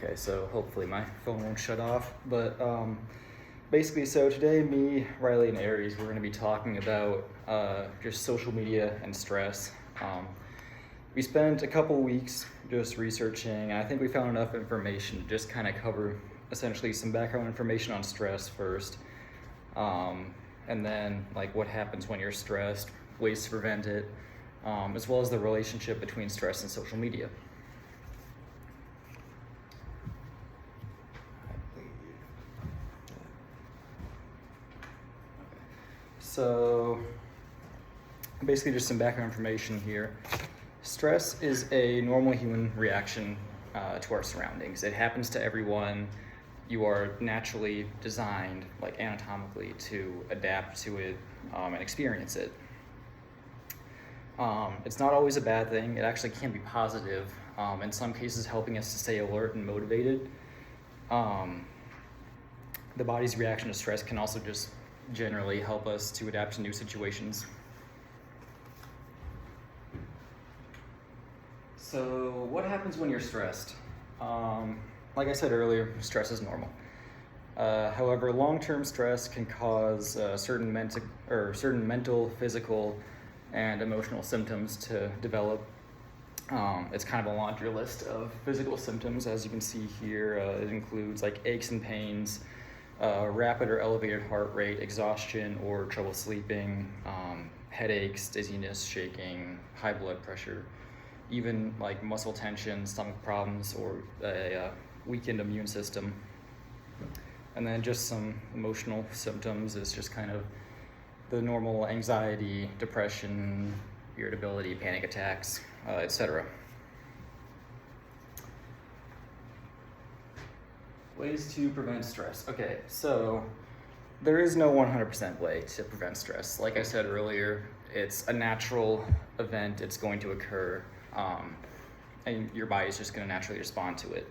Okay, so hopefully my phone won't shut off. But basically, so today, me, Riley, and Aries, we're going to be talking about just social media and stress. We spent a couple weeks just researching, and I think we found enough information to just kind of cover essentially some background information on stress first. And then like what happens when you're stressed, ways to prevent it, as well as the relationship between stress and social media. So basically just some background information here. Stress is a normal human reaction to our surroundings. It happens to everyone. You are naturally designed, like anatomically, to adapt to it and experience it. It's not always a bad thing. It actually can be positive, in some cases helping us to stay alert and motivated. The body's reaction to stress can also just generally help us to adapt to new situations. So what happens when you're stressed? Like I said earlier, stress is normal. However, long-term stress can cause certain mental, physical, and emotional symptoms to develop. It's kind of a laundry list of physical symptoms, as you can see here. It includes like aches and pains, rapid or elevated heart rate, exhaustion or trouble sleeping, headaches, dizziness, shaking, high blood pressure, even like muscle tension, stomach problems, or a weakened immune system. And then just some emotional symptoms is just kind of the normal anxiety, depression, irritability, panic attacks, etc. Ways to prevent stress. Okay, so there is no 100% way to prevent stress. Like I said earlier, it's a natural event. It's going to occur, and your body is just going to naturally respond to it.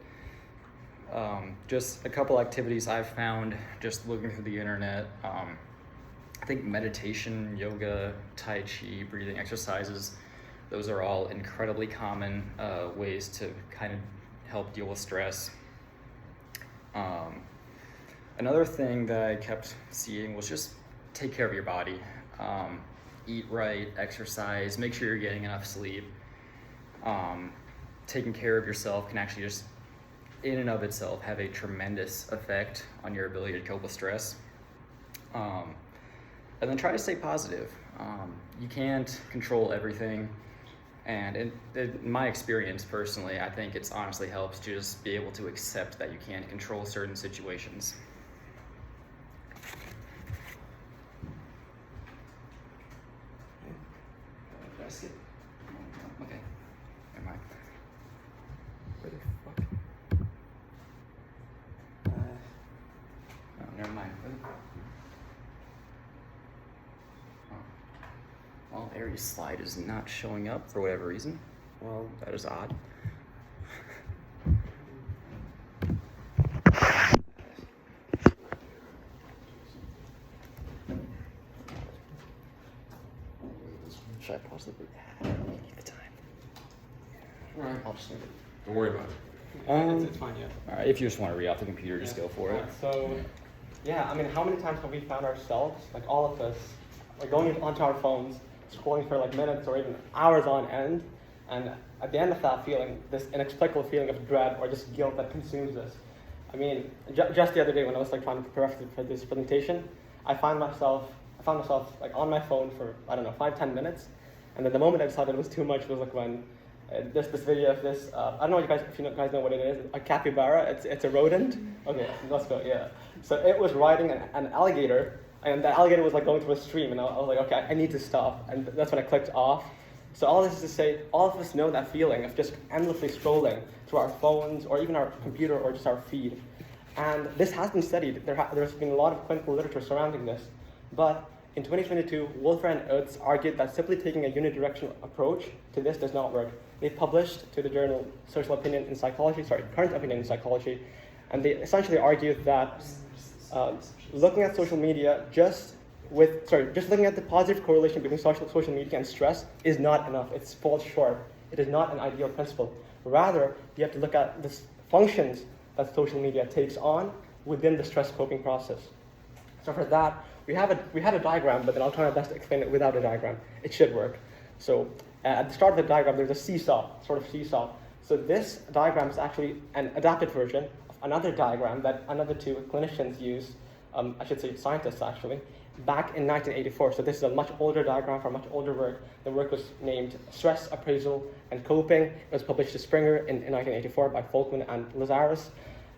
Just a couple activities I've found just looking through the internet. I think meditation, yoga, tai chi, breathing exercises, those are all incredibly common ways to kind of help deal with stress. Another thing that I kept seeing was just take care of your body. Eat right, exercise, make sure you're getting enough sleep. Taking care of yourself can actually just, in and of itself, have a tremendous effect on your ability to cope with stress. And then try to stay positive. You can't control everything. And in my experience personally, I think it's honestly helps to just be able to accept that you can't control certain situations. Did I skip? Okay, never mind. Where the fuck? Oh, never mind. Well, Aries' slide is not showing up for whatever reason. Well, that is odd. Should I pause the video? I don't really need the time. Alright. I'll just leave it. Don't worry about it. It's fine, yeah. Alright, if you just want to read off the computer, just go for it. So, yeah, I mean, how many times have we found ourselves, like all of us, like going onto our phones, scrolling for like minutes or even hours on end, and at the end of that feeling, this inexplicable feeling of dread or just guilt that consumes us. I mean, just the other day when I was like trying to prepare for this presentation, I found myself like on my phone for, I don't know, 5-10 minutes, and then the moment I decided it was too much was like when this video of this, I don't know if you guys know what it is, a capybara. It's a rodent. Okay, let's go. Yeah. So it was riding an alligator, and the alligator was like going through a stream, and I was like, okay, I need to stop, and that's when I clicked off. So all this is to say, all of us know that feeling of just endlessly scrolling through our phones or even our computer or just our feed. And this has been studied. There's been a lot of clinical literature surrounding this. But in 2022, Wolfer and Oates argued that simply taking a unidirectional approach to this does not work. They published to the journal Current Opinion in Psychology, and they essentially argued that looking at social media just looking at the positive correlation between social media and stress is not enough. It falls short. It is not an ideal principle. Rather, you have to look at this functions that social media takes on within the stress coping process. So for that, we had a diagram, but then I'll try my best to explain it without a diagram. It should work. So at the start of the diagram, there's a seesaw, sort of seesaw. So this diagram is actually an adapted version of another diagram that another two clinicians used, I should say scientists actually, back in 1984. So this is a much older diagram from much older work. The work was named Stress Appraisal and Coping. It was published to Springer in 1984 by Folkman and Lazarus.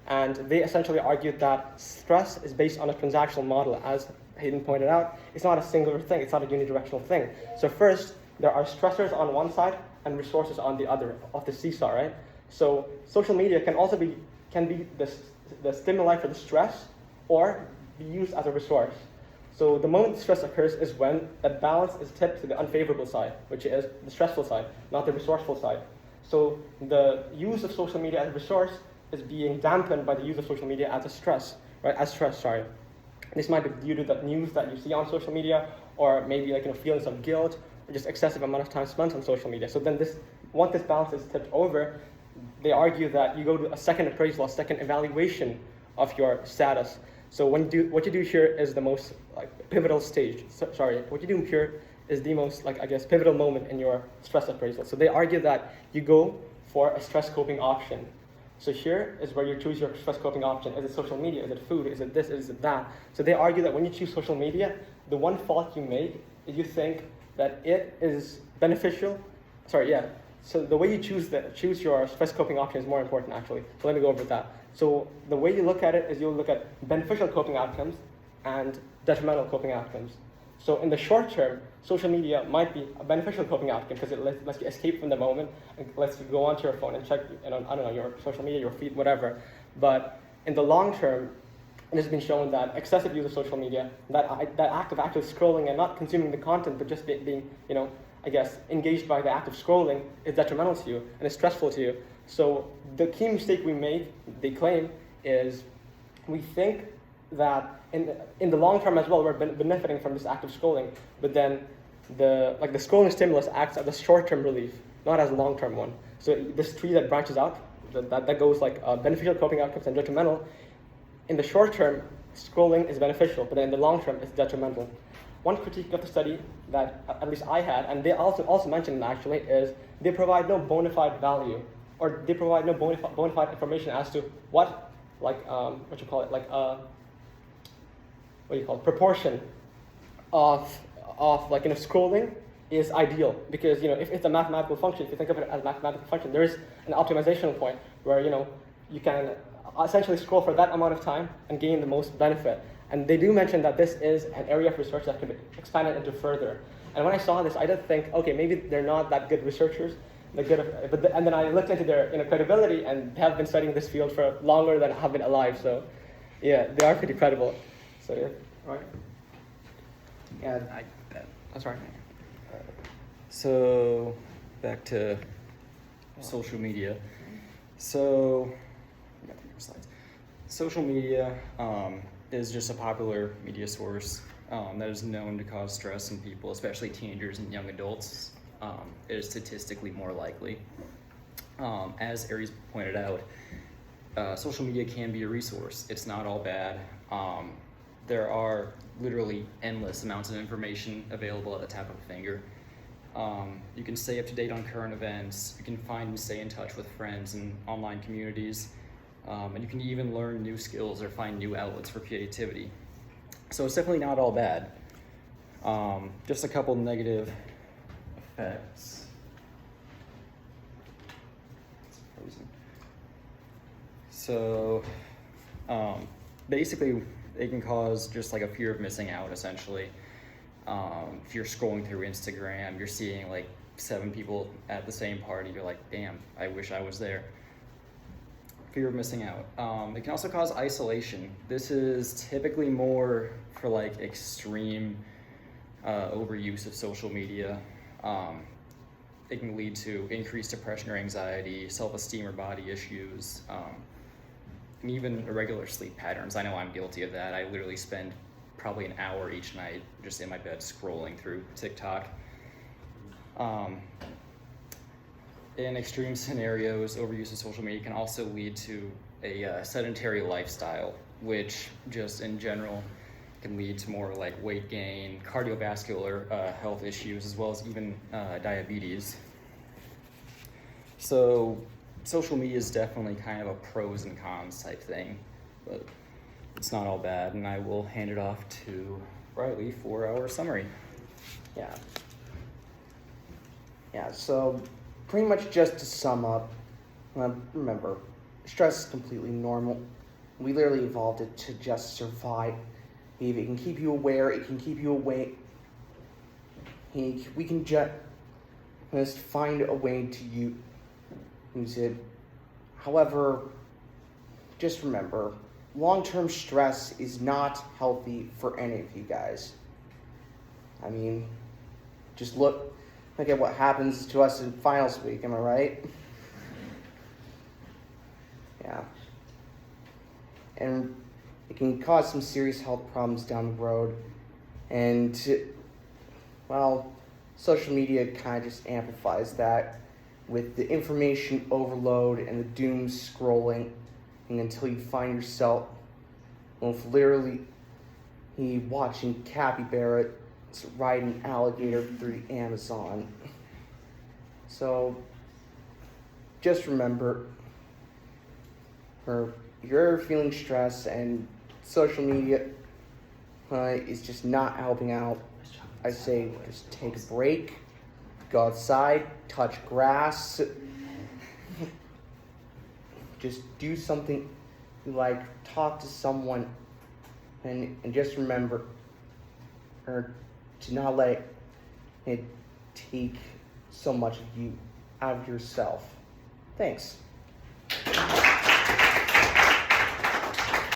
And they essentially argued that stress is based on a transactional model. As Hayden pointed out, it's not a singular thing, it's not a unidirectional thing. So first, there are stressors on one side and resources on the other of the seesaw, right? So social media can also be the stimuli for the stress or be used as a resource. So the moment stress occurs is when that balance is tipped to the unfavorable side, which is the stressful side, not the resourceful side. So the use of social media as a resource is being dampened by the use of social media as a stress, right? As stress, sorry. This might be due to the news that you see on social media, or maybe feelings of guilt, or just excessive amount of time spent on social media. So then once this balance is tipped over, they argue that you go to a second appraisal, a second evaluation of your status. So what you do here is the most pivotal stage. What you do here is the most pivotal moment in your stress appraisal. So they argue that you go for a stress coping option. So here is where you choose your stress coping option. Is it social media? Is it food? Is it this? Is it that? So they argue that when you choose social media, the one fault you make is you think that it is beneficial. So the way you choose your stress coping option is more important actually. So let me go over that. So the way you look at it is you'll look at beneficial coping outcomes and detrimental coping outcomes. So in the short term, social media might be a beneficial coping outcome because it lets you escape from the moment and lets you go onto your phone and check, your social media, your feed, whatever. But in the long term, it has been shown that excessive use of social media, that act of actually scrolling and not consuming the content, but just being, engaged by the act of scrolling is detrimental to you and is stressful to you. So the key mistake we made, they claim, is we think that in the long term as well, we're benefiting from this act of scrolling, but then the scrolling stimulus acts as a short-term relief, not as a long-term one. So this tree that branches out, that goes beneficial coping outcomes and detrimental. In the short term, scrolling is beneficial, but in the long term, it's detrimental. One critique of the study that at least I had, and they also mentioned it actually, is they provide no bona fide value, or they provide no bona fide information as to proportion of scrolling is ideal, because if it's a mathematical function, if you think of it as a mathematical function, there is an optimization point where you can essentially scroll for that amount of time and gain the most benefit. And they do mention that this is an area of research that could be expanded into further. And when I saw this, I did think, okay, maybe they're not that good researchers. And then I looked into their credibility, and they have been studying this field for longer than I have been alive. So, yeah, they are pretty credible. So, yeah. Right. Yeah, That's right. So, back to social media. So, I got 3 more slides. Social media is just a popular media source that is known to cause stress in people, especially teenagers and young adults. It is statistically more likely. As Aries pointed out, social media can be a resource. It's not all bad. There are literally endless amounts of information available at the tap of a finger. You can stay up to date on current events. You can find and stay in touch with friends and online communities. And you can even learn new skills or find new outlets for creativity. So it's definitely not all bad. Just a couple negative effects. It's frozen. So basically, it can cause just a fear of missing out, essentially. If you're scrolling through Instagram, you're seeing 7 people at the same party, you're like, damn, I wish I was there. Fear of missing out. It can also cause isolation. This is typically more for extreme overuse of social media. It can lead to increased depression or anxiety, self-esteem or body issues, and even irregular sleep patterns. I know I'm guilty of that. I literally spend probably an hour each night just in my bed scrolling through TikTok. in extreme scenarios, overuse of social media can also lead to a sedentary lifestyle, which just in general can lead to more like weight gain, cardiovascular health issues, as well as even diabetes. So social media is definitely kind of a pros and cons type thing, but it's not all bad, and I will hand it off to Riley for our summary. Yeah. Yeah, so pretty much just to sum up, remember, stress is completely normal. We literally evolved it to just survive. It can keep you aware, it can keep you awake. We can just find a way to use it. However, just remember, long-term stress is not healthy for any of you guys. I mean, just look at what happens to us in finals week, am I right? Yeah. And it can cause some serious health problems down the road. And, well, social media kind of just amplifies that with the information overload and the doom scrolling, and until you find yourself with literally watching capybara ride an alligator through the Amazon. So just remember, if you're ever feeling stress and social media is just not helping out, I say just take a break, go outside, touch grass, just do something you like, talk to someone, and just remember to not let it take so much of you out of yourself. Thanks.